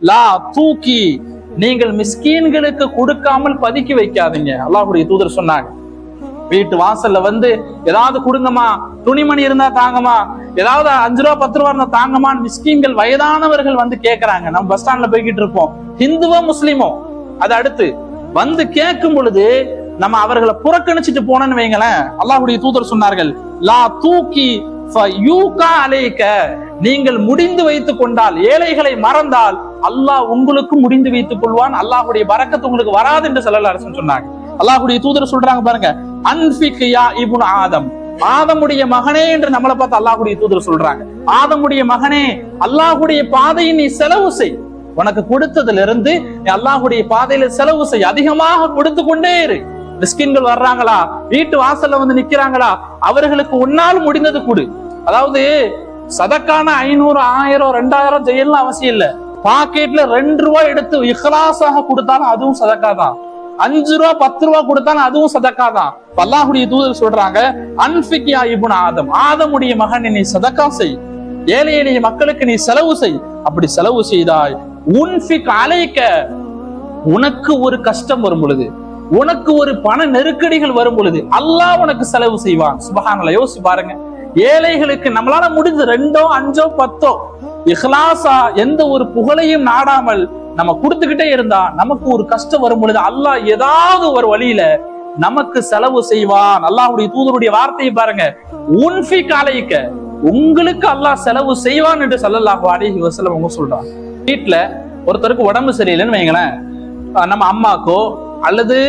லா தூக்கி, நீங்கள் மிஸ்கீன்களுக்கு கொடுக்காமல் பதுக்கி வைக்காதீங்க. அல்லாஹ்வுடைய தூதர் சொன்னாங்க. வீட்டு வாசல்ல வந்து ஏதாவது கொடுங்கம்மா, துணிமணி இருந்தா தாங்கம்மா, ஏதாவது 5 ரூபா 10 ரூபா இருந்தா தாங்கம்மான்னு மிஸ்கீன்கள் வயதானவர்கள் வந்து கேட்கறாங்க. நம்ம பஸ் ஸ்டாண்ட்ல போய்கிட்டு இருப்போம், ஹிந்துவோ முஸ்லிமோ, அது அடுத்து வந்து கேட்கும் பொழுது நம்ம அவர்களை புறக்கணிச்சுட்டு போனோம்னு வைங்களேன், அல்லாஹ்வுடைய தூதர் சொன்னார்கள், லா தூக்கி அலைக்க, நீங்கள் முடிந்து வைத்துக் கொண்டால், ஏழைகளை மறந்தால் அல்லாஹ் உங்களுக்கு முடிந்து வைத்துக் கொள்வான், அல்லாஹ்வுடைய பரக்கத்து உங்களுக்கு வராது என்று ஸல்லல்லாஹு அலைஹி வஸல்லம் சொன்னாங்க. அல்லாஹ்வுடைய தூதர் சொல்றாங்க பாருங்க, அன்ஃபிக் யா இப்னு ஆதம், ஆதமுடைய மகனே என்று நம்மளை பார்த்து அல்லாஹ்வுடைய தூதர் சொல்றாங்க. ஆதமுடைய மகனே, அல்லாஹ்வுடைய பாதையை நீ செலவு செய். உனக்கு கொடுத்ததுல இருந்து அல்லாஹ்வுடைய பாதையில செலவு செய், அதிகமாக கொடுத்து கொண்டே இரு. மிஸ்கின்கள் வர்றாங்களா, வீட்டு வாசல்ல வந்து நிக்கிறாங்களா, அவர்களுக்கு உன்னால் முடிந்தது கொடு. அதாவது சதக்கான 500 1000 2000 செய்யலாம் அவசியம் இல்ல. பாக்கெட்ல 2 ரூபாய் எடுத்து இஹ்லாஸாக கொடுத்தாலும் அதுவும் சதக்கா தான். 5 ரூபா 10 ரூபா கொடுத்தாலும் அதுவும் சதக்கா தான். அல்லாஹ்வுடைய தூதர் சொல்றாங்க, அன்ஃபிக் யா இப்னு ஆதம், ஆதமுடைய மகன் நீ சதக்கா செய், ஏழை எளிய மக்களுக்கு நீ செலவு செய். அப்படி செலவு செய்தாய், உன்ஃபிக் அலைக்க, உனக்கு ஒரு கஷ்டம் வரும் பொழுது, உனக்கு ஒரு பண நெருக்கடிகள் வரும் பொழுது அல்லாஹ் உனக்கு செலவு செய்வான். சுப்ஹானல்லாஹ். யோசிச்சு பாருங்க, ஏழைகளுக்கு நம்மளால முடிஞ்ச 2 5 10 இஹ்லாஸா எந்த ஒரு புகழையும் நாடாமல் நம்ம கொடுத்துக்கிட்டே இருந்தா, நமக்கு ஒரு கஷ்டம் வரும் பொழுது அல்லாஹ் ஏதாவது ஒரு வழியில நமக்கு செலவு செய்வான். அல்லாஹ்வுடைய தூதருடைய வார்த்தையை பாருங்க, உன்ஃபிக் அலைக்க, உங்களுக்கு அல்லாஹ் செலவு செய்வான் என்று ஸல்லல்லாஹு அலைஹி வஸல்லம் அவங்க சொல்றாங்க. வீட்டுல ஒருத்தருக்கு உடம்பு சரியில்லைன்னு வைங்களேன், நம்ம அம்மாக்கோ அல்லது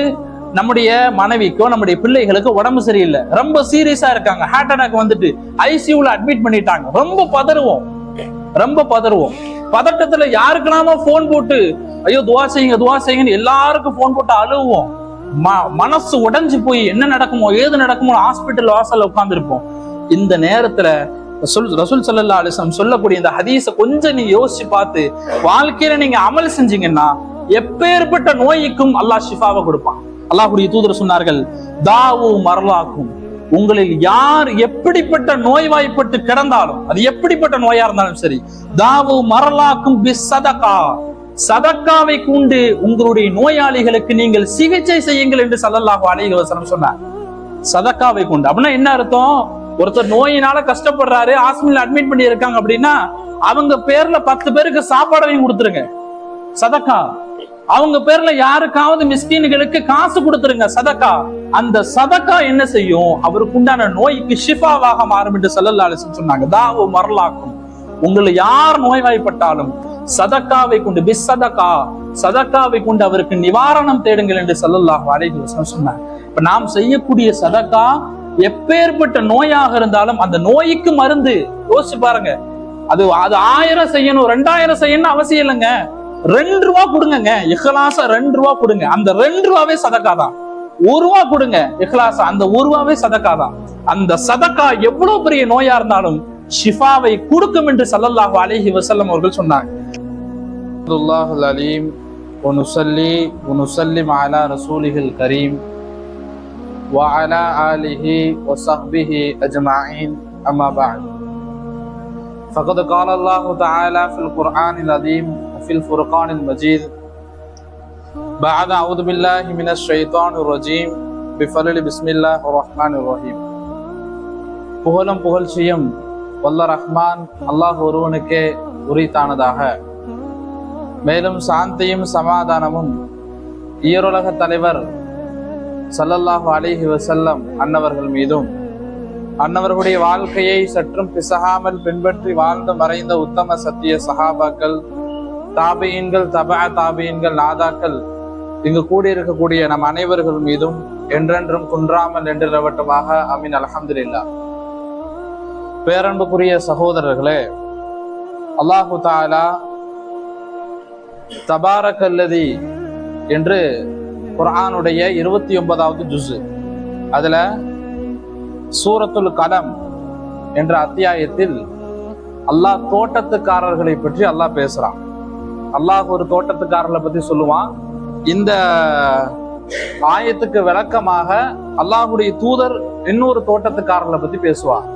நம்முடைய மனைவிக்கோ நம்முடைய பிள்ளைகளுக்கு உடம்பு சரியில்லை, ரொம்ப சீரியஸா இருக்காங்க, ஹார்ட் அட்டாக் வந்துட்டு ஐசியூல அட்மிட் பண்ணிட்டாங்க. ரொம்ப பதறுவோம். பதட்டத்துல யாருக்குனாமோ போன் போட்டு ஐயோ துவா செய்யுங்கன்னு எல்லாருக்கும் போன் போட்டு அழுவோம். மனசு உடைஞ்சு போய் என்ன நடக்குமோ ஏது நடக்குமோ ஹாஸ்பிட்டல் வாசல்ல உட்கார்ந்து இருப்போம். இந்த நேரத்துல ரசூல் ஸல்லல்லாஹு அலைஹி வஸல்லம் சொல்லக்கூடிய இந்த ஹதீஸை கொஞ்சம் நீங்க யோசிச்சு பார்த்து வாழ்க்கையில நீங்க அமல் செஞ்சீங்கன்னா எப்பேற்பட்ட நோய்க்கும் அல்லாஹ் ஷிஃபாவை கொடுப்பான். அல்லாஹ்வுடைய தூதர் சொன்னார்கள், தாவு மர்லாக்கும், உங்களில் யார் எப்படிப்பட்ட நோய்வாய்ப்பட்டு கிடந்தாலும், அது எப்படிப்பட்ட நோயா இருந்தாலும் சரி, தாவு மர்லாக்கும் பிஸ்ஸதகா, சதக்காவை கொண்டு உங்களுடைய நோயாளிகளுக்கு நீங்கள் சிகிச்சை செய்யுங்கள் என்று ஸல்லல்லாஹு அலைஹி வஸல்லம் சொன்னார். சதக்காவை கொண்டு அப்படின்னா என்ன அர்த்தம்? ஒருத்தர் நோயினால கஷ்டப்படுறாரு, ஹாஸ்பிட்டல் அட்மிட் பண்ணி இருக்காங்க அப்படின்னா அவங்க பேர்ல 10 பேருக்கு சாப்பாடையும் கொடுத்துருங்க, சதக்கா. அவங்க பேர்ல யாருக்காவது மிஸ்கீன்களுக்கு காசு கொடுத்துருங்க, சதக்கா. அந்த சதக்கா என்ன செய்யும்? அவருக்கு உண்டான நோய்க்கு ஷிஃபாவாக மாறும் என்று ஸல்லல்லாஹு அலைஹி வஸல்லம் சொன்னாங்க. தாவு மர்லாக்கும், உங்களை யார் நோய்வாய்ப்பட்டாலும் சதக்காவை கொண்டு, பிஸ்ஸதகா, சதக்காவை கொண்டு அவருக்கு நிவாரணம் தேடுங்கள் என்று ஸல்லல்லாஹு அலைஹி வஸல்லம் சொன்னாங்க. இப்ப நாம் செய்யக்கூடிய சதக்கா எப்பேற்பட்ட நோயாக இருந்தாலும் அந்த நோய்க்கு மருந்து. யோசிச்சு பாருங்க, அது 1000 செய்யணும் 2000 செய்யணும் அவசியம் இல்லைங்க. 2 ரூபா கொடுங்க, இஹ்லாஸா 2 ரூபா கொடுங்க, அந்த 2 ரூபாவே சதக்கா தான். 1 ரூபா கொடுங்க இஹ்லாஸா, அந்த 1 ரூபாவே சதக்கா தான். அந்த சதக்கா எவ்வளவு பெரிய நோயா இருந்தாலும் ஷிஃபாவை கொடுக்கும் என்று ஸல்லல்லாஹு அலைஹி வஸல்லம் அவர்கள் சொன்னாங்க. அல்லாஹுல் அலீம் வ நுஸல்லி வ நுஸல்லிம் அலா ரசூலிஹில் கரீம் வ அலா ஆலிஹி வ ஸஹ்பிஹி அஜ்மஈன். அம்மா பஅத். فقد قال الله تعالى في القرآن العظيم وفي الفرقان المجيد بعد أعوذ بالله من الشيطان الرجيم بفضل بسم الله الرحمن الرحيم. புகழும் புகழ்ச்சியும் வல்ல ரஹ்மான் அல்லாஹ் ஒருவனுக்கே உரித்தானதாக. மேலும் சாந்தியும் சமாதானமும் ஈருலக தலைவர் ஸல்லல்லாஹு அலைஹி வஸல்லம் அன்னவர்கள் மீதும், அன்னவர்களுடைய வாழ்க்கையை சற்றும் பிசகாமல் பின்பற்றி வாழ்ந்து மறைந்த உத்தம சத்திய சஹாபாக்கள், தாபியீன்கள், தபஅ தாபியீன்கள், நாதாக்கள், இங்கு கூடியிருக்கக்கூடிய நம் அனைவர்கள் மீதும் என்றென்றும் குன்றாமல் என்று நிலவட்டமாக அமீன். அல்ஹம்துலில்லாஹ். பேரன்புக்குரிய சகோதரர்களே, அல்லாஹு தஆலா தபாரக்கல்லதி என்று குர்ஆனுடைய 29வது ஜுஸ், அதுல சூரத்துல் கலம் என்ற அத்தியாயத்தில் அல்லாஹ் தோட்டத்துக்காரர்களை பற்றி அல்லாஹ் பேசுறான். அல்லாஹ் ஒரு தோட்டத்துக்காரர்களை பத்தி சொல்லுவான். இந்த ஆயத்துக்கு விளக்கமாக அல்லாஹ்வுடைய தூதர் இன்னொரு தோட்டத்துக்காரர்களை பத்தி பேசுவார்.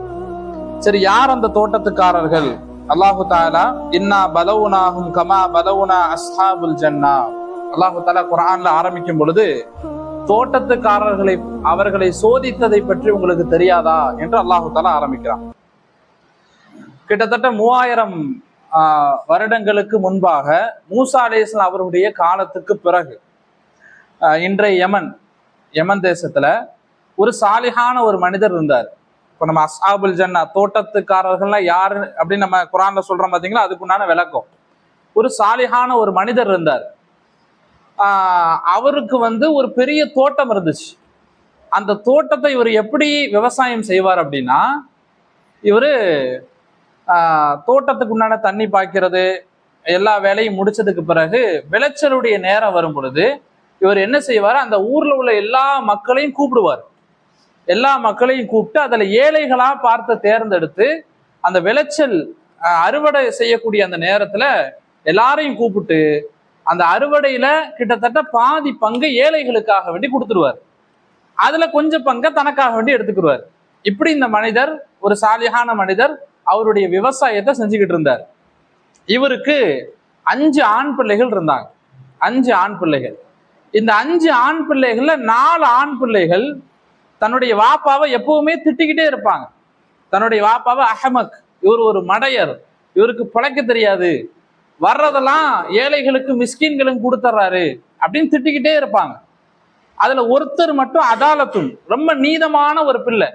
சரி, யார் அந்த தோட்டத்துக்காரர்கள் அல்லாஹு தாலா இன்னா பலவுனாஹும் கமா பலவுனா அஸ்ஹாபுல் ஜன்னா, அல்லாஹு தாலா குர்ஆன்ல ஆரம்பிக்கும் பொழுது தோட்டத்துக்காரர்களை அவர்களை சோதித்ததை பற்றி உங்களுக்கு தெரியாதா என்று அல்லாஹு தாலா ஆரம்பிக்கிறான். கிட்டத்தட்ட 3000 வருடங்களுக்கு முன்பாக மூசா அலைஹிஸ்ஸலாம் அவருடைய காலத்துக்கு பிறகு இன்றைய யமன் தேசத்துல ஒரு சாலிஹான ஒரு மனிதர் இருந்தார். இப்போ நம்ம அஸ்ஹாபுல் ஜன்னா தோட்டத்துக்காரர்கள்லாம் யாரு அப்படின்னு நம்ம குர்ஆன்ல சொல்றோம் பாத்தீங்களா, அதுக்குண்டான விளக்கம். ஒரு சாலிஹான ஒரு மனிதர் இருந்தார். அவருக்கு ஒரு பெரிய தோட்டம் இருந்துச்சு. அந்த தோட்டத்தை இவர் எப்படி விவசாயம் செய்வார் அப்படின்னா, இவரு தோட்டத்துக்கு உண்டான தண்ணி பாய்க்கிறது எல்லா வேலையும் முடிச்சதுக்கு பிறகு விளைச்சலுடைய நேரம் வரும் பொழுது இவர் என்ன செய்வார், அந்த ஊர்ல உள்ள எல்லா மக்களையும் கூப்பிடுவார். எல்லா மக்களையும் கூப்பிட்டு அதுல ஏழைகளா பார்த்து தேர்ந்தெடுத்து அந்த விளைச்சல் அறுவடை செய்யக்கூடிய அந்த நேரத்துல எல்லாரையும் கூப்பிட்டு அந்த அறுவடையில கிட்டத்தட்ட பாதி பங்கு ஏழைகளுக்காக வேண்டி கொடுத்துருவார். அதுல கொஞ்சம் பங்கை தனக்காக வேண்டி எடுத்துக்கிடுவார். இப்படி இந்த மனிதர் ஒரு சாலிஹான மனிதர் அவருடைய விவசாயத்தை செஞ்சுக்கிட்டு இருந்தார். இவருக்கு 5 ஆண் பிள்ளைகள் இருந்தாங்க. 5 ஆண் பிள்ளைகள். இந்த 5 ஆண் பிள்ளைகள்ல 4 ஆண் பிள்ளைகள் தன்னுடைய வாப்பாவை எப்பவுமே திட்டிக்கிட்டே இருப்பாங்க. தன்னுடைய வாப்பாவை அஹமக், இவர் ஒரு மடையர், இவருக்கு பிழைக்க தெரியாது, வர்றதெல்லாம் ஏழைகளுக்கு மிஸ்கின்களும் கொடுத்துட்றாரு அப்படின்னு திட்டிக்கிட்டே இருப்பாங்க. அதுல ஒருத்தர் மட்டும் அதாலத்தும், ரொம்ப நீதமான ஒரு பிள்ளை.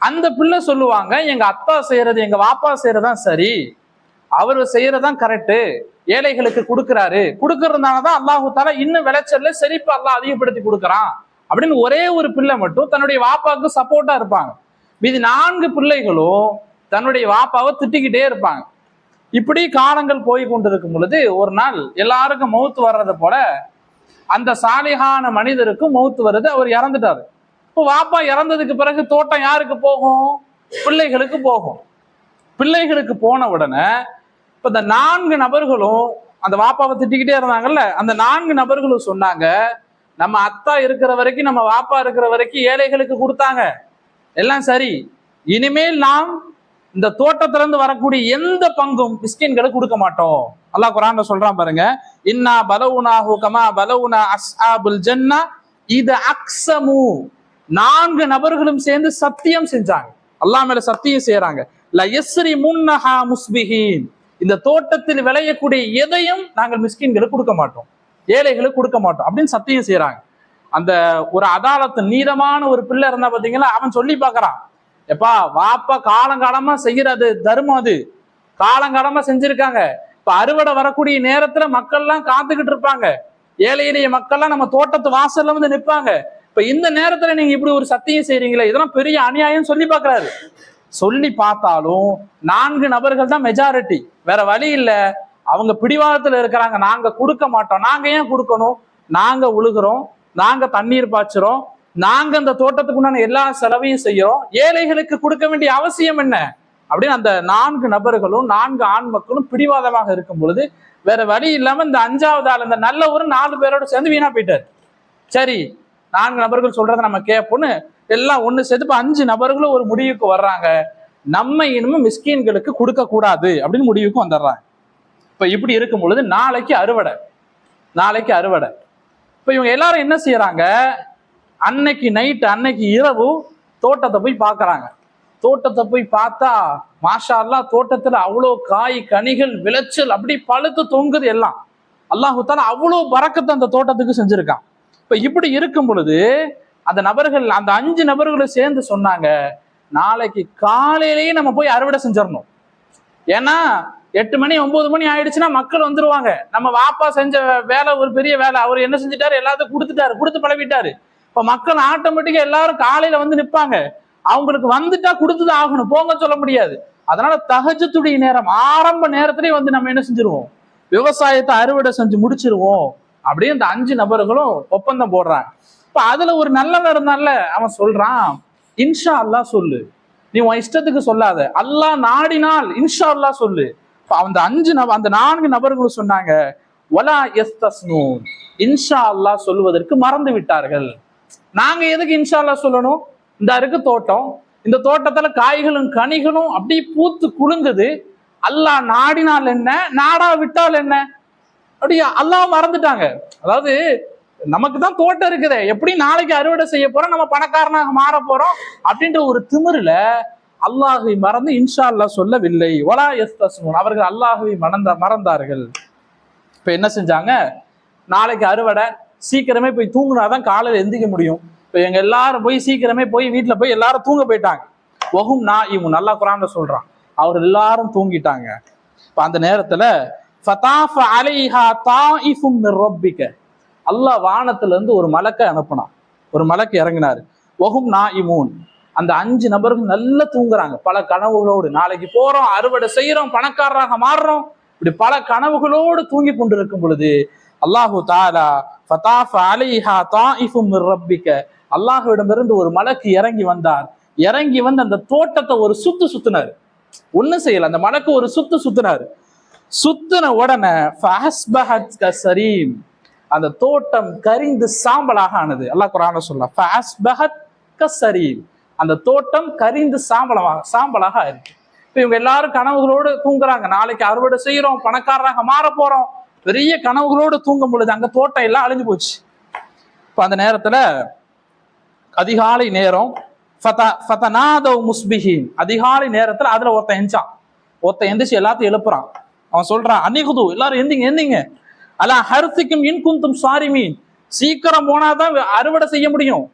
அந்த பிள்ளை சொல்லுவாங்க, எங்க அப்பா செய்யறது எங்க வாப்பா செய்யறதான் சரி, அவர் செய்யறதான் கரெக்டு, ஏழைகளுக்கு கொடுக்குறாரு, கொடுக்கறதுனாலதான் அல்லாஹு தாலா இன்னும் விளைச்சல்ல செழிப்பு அல்லாஹ் அதிகப்படுத்தி கொடுக்குறான் அப்படின்னு ஒரே ஒரு பிள்ளை மட்டும் தன்னுடைய வாப்பாவுக்கு சப்போர்ட்டா இருப்பாங்க. மீதி 4 பிள்ளைகளும் தன்னுடைய வாப்பாவை திட்டிக்கிட்டே இருப்பாங்க. இப்படி காலங்கள் போய் கொண்டிருக்கும் பொழுது ஒரு நாள் எல்லாருக்கும் மௌத்து வர்றது போல அந்த சாலிஹான மனிதருக்கும் மௌத்து வருது. அவர் இறந்துட்டாரு. இப்போ வாப்பா இறந்ததுக்கு பிறகு தோட்டம் யாருக்கு போகும்? பிள்ளைகளுக்கு போகும். பிள்ளைகளுக்கு போன உடனே இப்ப இந்த 4 நபர்களும் அந்த வாப்பாவை திட்டிக்கிட்டே இருந்தாங்கல்ல, அந்த 4 நபர்களும் சொன்னாங்க, நம்ம அத்தா இருக்கிற வரைக்கும் நம்ம வாப்பா இருக்கிற வரைக்கும் ஏழைகளுக்கு கொடுத்தாங்க, எல்லாம் சரி, இனிமேல் நாம் இந்த தோட்டத்துல இருந்து வரக்கூடிய எந்த பங்கும் மிஸ்கின்களுக்கு கொடுக்க மாட்டோம். அல்லாஹ் குர்ஆன்ல சொல்றான் பாருங்க, இன்னா பலவுனாஹு கமா பலவுனா அஸ்ஹாபுல் ஜன்னா இது அக்ஸமு. 4 நபர்களும் சேர்ந்து சத்தியம் செஞ்சாங்க, அல்லாஹ் மேல சத்தியம் செய்யறாங்க, ல யஸ்ரி முன்னஹா முஸ்பிஹீன், இந்த தோட்டத்தில் விளையக்கூடிய எதையும் நாங்கள் மிஸ்கின்களுக்கு கொடுக்க மாட்டோம், ஏழைகளுக்கு கொடுக்க மாட்டோம் அப்படின்னு சத்தியம் செய்யறாங்க. அந்த ஒரு அதாலத்து நீதமான ஒரு பிள்ளை இருந்தா பாத்தீங்களா, அவன் சொல்லி பாக்குறான், எப்பா வாப்பா காலங்காலமா செய்யறது தர்மம், அது காலங்காலமா செஞ்சிருக்காங்க. இப்ப அறுவடை வரக்கூடிய நேரத்துல மக்கள்லாம் காத்துக்கிட்டு இருப்பாங்க, ஏழை எளிய மக்கள்லாம் நம்ம தோட்டத்து வாசல்ல வந்து நிற்பாங்க. இப்ப இந்த நேரத்துல நீங்க இப்படி ஒரு சத்தியம் செய்றீங்களே, இதெல்லாம் பெரிய அநியாயம் சொல்லி பாக்குறாரு. சொல்லி பார்த்தாலும் 4 நபர்கள் தான் மெஜாரிட்டி, வேற வழி இல்லை, அவங்க பிடிவாதத்துல இருக்கிறாங்க, நாங்க கொடுக்க மாட்டோம். நாங்க ஏன் கொடுக்கணும்? நாங்க உழுகிறோம், நாங்க தண்ணீர் பாய்ச்சுறோம், நாங்க அந்த தோட்டத்துக்கு உண்டான எல்லா செலவையும் செய்யறோம், ஏழைகளுக்கு கொடுக்க வேண்டிய அவசியம் என்ன அப்படின்னு அந்த 4 நபர்களும் 4 ஆண் மக்களும் பிடிவாதமாக இருக்கும் பொழுது வேற வழி இல்லாம இந்த 5வது ஆள் இந்த நல்ல ஒரு 4 பேரோட சேர்ந்து வீணா போயிட்டாரு. சரி, 4 நபர்கள் சொல்றதை நம்ம கேட்போம்னு எல்லாம் ஒண்ணு சேர்த்து 5 நபர்களும் ஒரு முடிவுக்கு வர்றாங்க, நம்ம இனிமே மிஸ்கீன்களுக்கு கொடுக்க கூடாது அப்படின்னு முடிவுக்கு வந்துடுறாங்க. இப்ப இப்படி இருக்கும் பொழுது நாளைக்கு அறுவடை. இப்ப இவங்க எல்லாரும் என்ன செய்யறாங்க, அன்னைக்கு நைட்டு அன்னைக்கு இரவு தோட்டத்தை போய் பார்க்கறாங்க. தோட்டத்தை போய் பார்த்தா மாஷா அல்லாஹ், தோட்டத்துல அவ்வளோ காய் கனிகள் விளைச்சல் அப்படி பழுத்து தொங்குது எல்லாம். அல்லாஹு தஆலா அவ்வளோ பரக்கத்தை அந்த தோட்டத்துக்கு செஞ்சிருக்கான். இப்ப இப்படி இருக்கும் பொழுது அந்த நபர்கள், அந்த 5 நபர்களும் சேர்ந்து சொன்னாங்க, நாளைக்கு காலையிலேயே நம்ம போய் அறுவடை செஞ்சிடணும். ஏன்னா 8 மணி 9 மணி ஆயிடுச்சுன்னா மக்கள் வந்துருவாங்க. நம்ம வாப்பா செஞ்ச வேலை ஒரு பெரிய வேலை, அவர் என்ன செஞ்சுட்டாரு, எல்லாத்தையும் கொடுத்து பழகிட்டாரு. இப்ப மக்கள் ஆட்டோமேட்டிக்கா எல்லாரும் காலையில வந்து நிற்பாங்க, அவங்களுக்கு வந்துட்டா கொடுத்துதான் ஆகணும், போங்க சொல்ல முடியாது. அதனால தஹஜ்ஜுடைய நேரம் ஆரம்ப நேரத்திலேயே வந்து நம்ம என்ன செஞ்சிருவோம், விவசாயத்தை அறுவடை செஞ்சு முடிச்சிருவோம் அப்படின்னு இந்த 5 நபர்களும் ஒப்பந்தம் போடுறாங்க. இப்ப அதுல ஒரு நல்லவன் இருந்தால அவன் சொல்றான், இன்ஷா அல்லாஹ் சொல்லு, நீ உன் இஷ்டத்துக்கு சொல்லாத, அல்லாஹ் நாடினால் இன்ஷா அல்லாஹ் சொல்லு. அந்த 4 நபர்களும் சொன்னாங்க, வலா யஸ்தஸ்னூன், இன்ஷா அல்லாஹ் சொல்லுவதற்கு மறந்து விட்டார்கள். நாங்க எதுக்கு இன்ஷா அல்லாஹ் சொல்லணும், இந்த இருக்கு தோட்டம், இந்த தோட்டத்துல காய்களும் கனிகளும் அப்படி பூத்து குலுங்குது, அல்லாஹ் நாடினால் என்ன, நாடா விட்டால் என்ன, அப்படியா அல்லாஹ் மறந்துட்டாங்க. அதாவது நமக்கு தான் தோட்டம் இருக்குதே, எப்படி நாளைக்கு அறுவடை செய்ய போறோம், நம்ம பணக்காரனாக மாற போறோம் அப்படின்ற ஒரு திமிருல அல்லாஹுவை மறந்து இன்ஷா அல்லாஹ் சொல்லவில்லை. வலா யஸ்தஸ்மூன், அவர்கள் அல்லாஹுவை மறந்தார்கள். இப்ப என்ன செஞ்சாங்க, நாளைக்கு அறுவடை, சீக்கிரமே போய் தூங்குனாதான் காலையில எந்திக்க முடியும். இப்ப எங்க எல்லாரும் போய் சீக்கிரமே போய் வீட்டுல போய் எல்லாரும் தூங்க போயிட்டாங்க. வஹும் நாயிமுன், அல்லாஹ் குர்ஆன்ல சொல்றான், அவர் எல்லாரும் தூங்கிட்டாங்க. இப்ப அந்த நேரத்துல ஃபதாஃப அலைஹா தாயிஃபும் மிர் ரப்பிக, அல்லாஹ் வானத்துல இருந்து ஒரு மலக்கை அனுப்புனான், ஒரு மலக்கு இறங்கினாரு. வஹும் நாயிமூன், அந்த 5 நபர்கள் நல்லா தூங்குறாங்க, பல கனவுகளோடு. நாளைக்கு போறோம், அறுவடை செய்யறோம், பணக்காரராக மாறுறோம், இப்படி பல கனவுகளோடு தூங்கி கொண்டிருக்கும் பொழுது அல்லாஹு தஆலா ஃபதாஃப அலைஹா தாயிஃபும் மிர் ரப்பிக, அல்லாஹ்விடமிருந்து ஒரு மலக்கு இறங்கி வந்தார். இறங்கி வந்து அந்த தோட்டத்தை ஒரு சுத்துனாரு. ஒண்ணும் செய்யல, அந்த மலக்கு ஒரு சுத்துனாரு. சுத்தின உடனே ஃபஅஸ்பஹத் கஸரீம், அந்த தோட்டம் கரிந்து சாம்பலாக ஆனது. அல்லாஹ் குர்ஆன்ல சொல்றான், ஃபஅஸ்பஹத் கஸரீம், அந்த தோட்டம் கரிந்து சாம்பலாக ஆயிருக்கு. இப்ப இவங்க எல்லாரும் கனவுகளோடு தூங்குறாங்க, நாளைக்கு அறுவடை செய்யறோம், பணக்காரராக மாற போறோம், பெரிய கனவுகளோடு தூங்கும் பொழுது அங்க தோட்டம் எல்லாம் அழிஞ்சு போச்சு. இப்ப அந்த நேரத்துல அதிகாலை நேரம், அதிகாலை நேரத்துல அதுல ஒருத்தன் எந்திரிச்சு எல்லாத்தையும் எழுப்புறான். அவன் சொல்றான், அன்னிகுது, எல்லாரும் எந்திங்க அல்ல ஹர்சிக்கும் இன்குந்தும் சாரிமீன், சீக்கிரம் போனாதான் அறுவடை செய்ய முடியும்,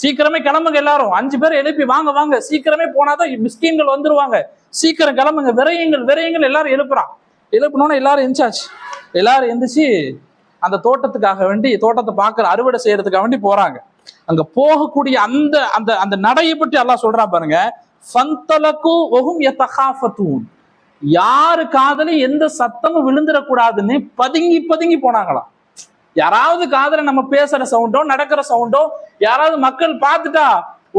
சீக்கிரமே கிளம்புங்க எல்லாரும். 5 பேர் எழுப்பி வாங்க, சீக்கிரமே போனாதான் மிஸ்கீன்கள் வந்துருவாங்க, சீக்கிரம் கிளம்புங்க, விரையுங்கள் எல்லாரும் எழுப்புனோன்னு எல்லாரும் எந்திரிச்சாச்சு. எல்லாரும் எந்திரிச்சு அந்த தோட்டத்துக்காக வேண்டி, தோட்டத்தை பார்க்கற அறுவடை செய்யறதுக்காக வேண்டி போறாங்க. அங்க போகக்கூடிய அந்த அந்த அந்த நடையை பற்றி அல்லாஹ் சொல்றா பாருங்க, ஃபந்தலகு வஹும் யதகாஃபதூன், யாரு காதலையும் எந்த சத்தமும் விழுந்துடக்கூடாதுன்னு பதுங்கி போனாங்களாம். யாராவது காதல நம்ம பேசுற சவுண்டோ நடக்கிற சவுண்டோ யாராவது மக்கள் பார்த்துட்டா